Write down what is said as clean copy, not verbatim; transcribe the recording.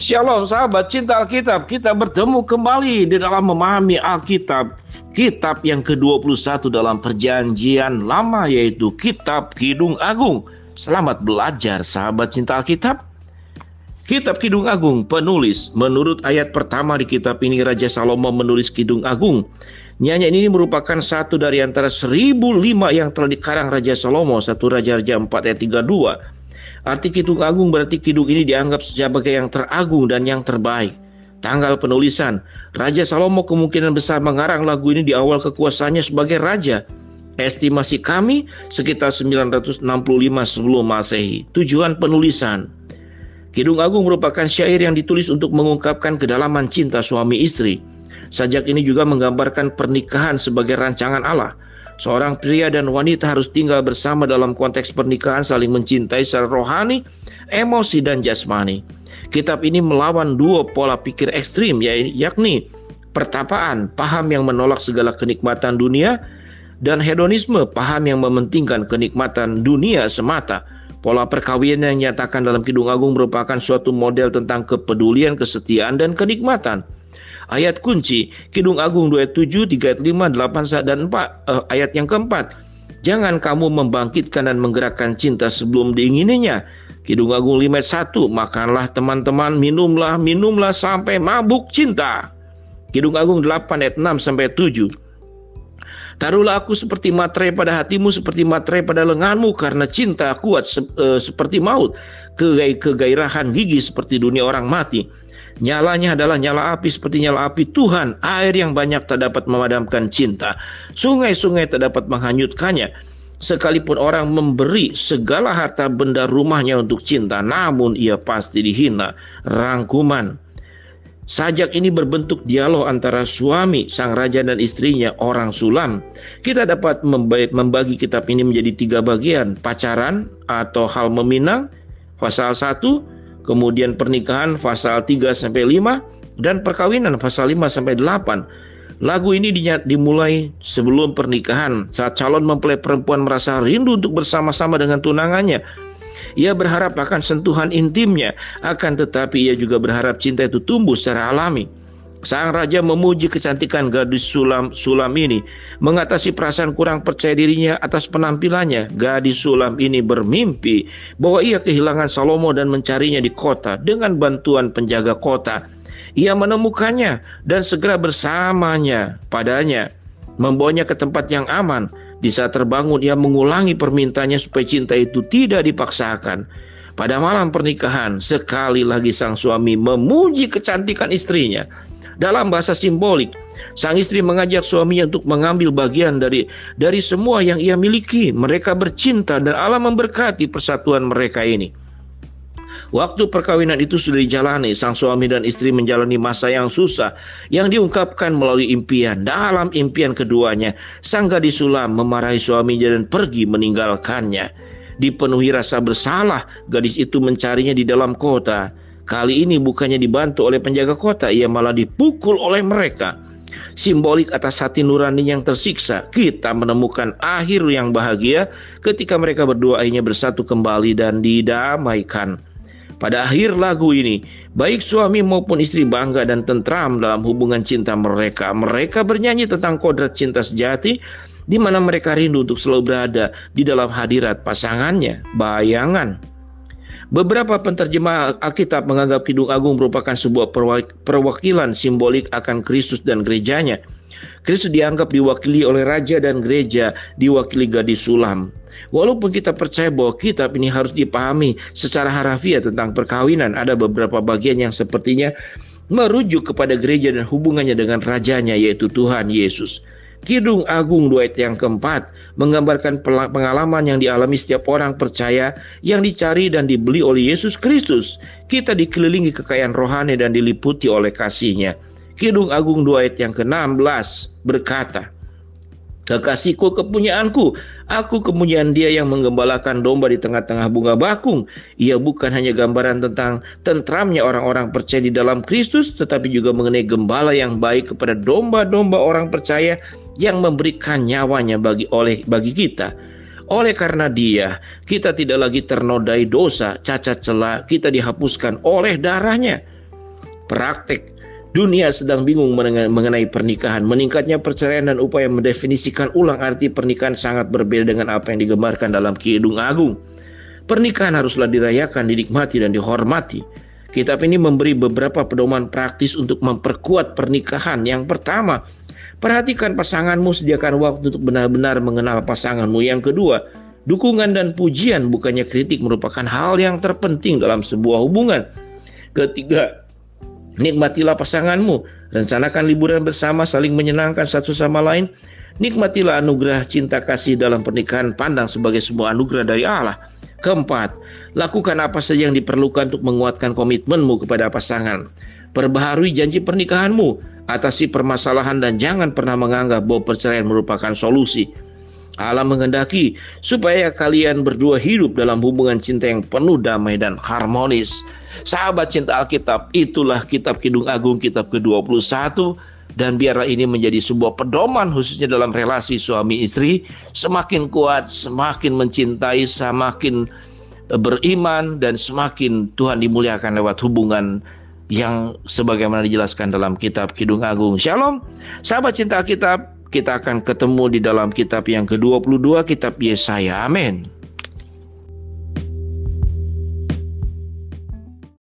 Shalom sahabat cinta Alkitab, kita bertemu kembali di dalam memahami Alkitab, kitab yang ke-21 dalam perjanjian lama, yaitu kitab Kidung Agung. Selamat belajar sahabat cinta Alkitab. Kitab Kidung Agung, penulis, menurut ayat pertama di kitab ini Raja Salomo menulis Kidung Agung. Nyanyian ini merupakan satu dari antara 1005 yang telah dikarang Raja Salomo, 1 Raja-Raja 4 ayat 32. Arti Kidung Agung berarti kidung ini dianggap sebagai yang teragung dan yang terbaik. Tanggal penulisan, Raja Salomo kemungkinan besar mengarang lagu ini di awal kekuasaannya sebagai raja. Estimasi kami sekitar 965 sebelum Masehi. Tujuan penulisan, Kidung Agung merupakan syair yang ditulis untuk mengungkapkan kedalaman cinta suami istri. Sajak ini juga menggambarkan pernikahan sebagai rancangan Allah. Seorang pria dan wanita harus tinggal bersama dalam konteks pernikahan, saling mencintai secara rohani, emosi, dan jasmani. Kitab ini melawan dua pola pikir ekstrim, yakni pertapaan, paham yang menolak segala kenikmatan dunia, dan hedonisme, paham yang mementingkan kenikmatan dunia semata. Pola perkawinan yang dinyatakan dalam Kidung Agung merupakan suatu model tentang kepedulian, kesetiaan, dan kenikmatan. Ayat kunci Kidung Agung 2 ayat 7, 3 ayat 5, 8 dan 4. Ayat yang keempat, jangan kamu membangkitkan dan menggerakkan cinta sebelum diingininya. Kidung Agung 5 ayat 1, makanlah teman-teman, minumlah sampai mabuk cinta. Kidung Agung 8 ayat 6 sampai 7. Taruhlah aku seperti materai pada hatimu, seperti materai pada lenganmu, karena cinta kuat seperti maut, kegairahan gigi seperti dunia orang mati. Nyalanya adalah nyala api seperti nyala api Tuhan, air yang banyak tak dapat memadamkan cinta, sungai-sungai tak dapat menghanyutkannya. Sekalipun orang memberi segala harta benda rumahnya untuk cinta, namun ia pasti dihina. Rangkuman, sajak ini berbentuk dialog antara suami, sang raja, dan istrinya, orang sulam. Kita dapat membagi kitab ini menjadi 3 bagian: pacaran atau hal meminang, pasal 1, kemudian pernikahan pasal 3-5, dan perkawinan pasal 5-8. Lagu ini dimulai sebelum pernikahan, saat calon mempelai perempuan merasa rindu untuk bersama-sama dengan tunangannya. Ia berharap akan sentuhan intimnya, akan tetapi ia juga berharap cinta itu tumbuh secara alami. Sang raja memuji kecantikan gadis sulam ini, mengatasi perasaan kurang percaya dirinya atas penampilannya. Gadis sulam ini bermimpi bahwa ia kehilangan Salomo dan mencarinya di kota. Dengan bantuan penjaga kota, ia menemukannya dan segera bersamanya padanya, membawanya ke tempat yang aman. Di saat terbangun, ia mengulangi permintaannya supaya cinta itu tidak dipaksakan. Pada malam pernikahan, sekali lagi sang suami memuji kecantikan istrinya. Dalam bahasa simbolik, sang istri mengajak suaminya untuk mengambil bagian dari semua yang ia miliki. Mereka bercinta dan Allah memberkati persatuan mereka ini. Waktu perkawinan itu sudah dijalani, sang suami dan istri menjalani masa yang susah yang diungkapkan melalui impian. Dalam impian keduanya, sang gadis sulam memarahi suaminya dan pergi meninggalkannya. Dipenuhi rasa bersalah, gadis itu mencarinya di dalam kota. Kali ini bukannya dibantu oleh penjaga kota, ia malah dipukul oleh mereka. Simbolik atas hati nurani yang tersiksa, kita menemukan akhir yang bahagia ketika mereka berdua akhirnya bersatu kembali dan didamaikan. Pada akhir lagu ini, baik suami maupun istri bangga dan tentram dalam hubungan cinta mereka. Mereka bernyanyi tentang kodrat cinta sejati, di mana mereka rindu untuk selalu berada di dalam hadirat pasangannya. Bayangan. Beberapa penterjemah Alkitab menganggap Kidung Agung merupakan sebuah perwakilan simbolik akan Kristus dan gerejanya. Kristus dianggap diwakili oleh raja dan gereja diwakili gadis sulam. Walaupun kita percaya bahwa kitab ini harus dipahami secara harafiah tentang perkawinan, ada beberapa bagian yang sepertinya merujuk kepada gereja dan hubungannya dengan rajanya, yaitu Tuhan Yesus. Kidung Agung 2 ayat yang keempat menggambarkan pengalaman yang dialami setiap orang percaya yang dicari dan dibeli oleh Yesus Kristus. Kita dikelilingi kekayaan rohani dan diliputi oleh kasih-Nya. Kidung Agung 2 ayat yang ke-16 berkata, kekasihku kepunyaanku, aku kepunyaan Dia yang menggembalakan domba di tengah-tengah bunga bakung. Ia bukan hanya gambaran tentang tentramnya orang-orang percaya di dalam Kristus, tetapi juga mengenai gembala yang baik kepada domba-domba orang percaya yang memberikan nyawanya bagi kita. Oleh karena Dia, kita tidak lagi ternodai dosa, cacat celah, kita dihapuskan oleh darah-Nya. praktek. Dunia sedang bingung mengenai pernikahan. Meningkatnya perceraian dan upaya mendefinisikan ulang arti pernikahan sangat berbeda dengan apa yang digembarkan dalam Kidung Agung. Pernikahan haruslah dirayakan, dinikmati, dan dihormati. Kitab ini memberi beberapa pedoman praktis untuk memperkuat pernikahan. Yang pertama, perhatikan pasanganmu, sediakan waktu untuk benar-benar mengenal pasanganmu. Yang kedua, dukungan dan pujian, bukannya kritik, merupakan hal yang terpenting dalam sebuah hubungan. Ketiga, nikmatilah pasanganmu, rencanakan liburan bersama, saling menyenangkan satu sama lain. Nikmatilah anugerah cinta kasih dalam pernikahan, pandang sebagai sebuah anugerah dari Allah. Keempat, lakukan apa saja yang diperlukan untuk menguatkan komitmenmu kepada pasangan. Perbaharui janji pernikahanmu, atasi permasalahan dan jangan pernah menganggap bahwa perceraian merupakan solusi. Allah menghendaki supaya kalian berdua hidup dalam hubungan cinta yang penuh damai dan harmonis. Sahabat cinta Alkitab, itulah kitab Kidung Agung, kitab ke-21. Dan biarlah ini menjadi sebuah pedoman khususnya dalam relasi suami istri. Semakin kuat, semakin mencintai, semakin beriman, dan semakin Tuhan dimuliakan lewat hubungan yang sebagaimana dijelaskan dalam kitab Kidung Agung. Shalom, sahabat cinta Alkitab. Kita akan ketemu di dalam kitab yang ke-22, kitab Yesaya. Amin.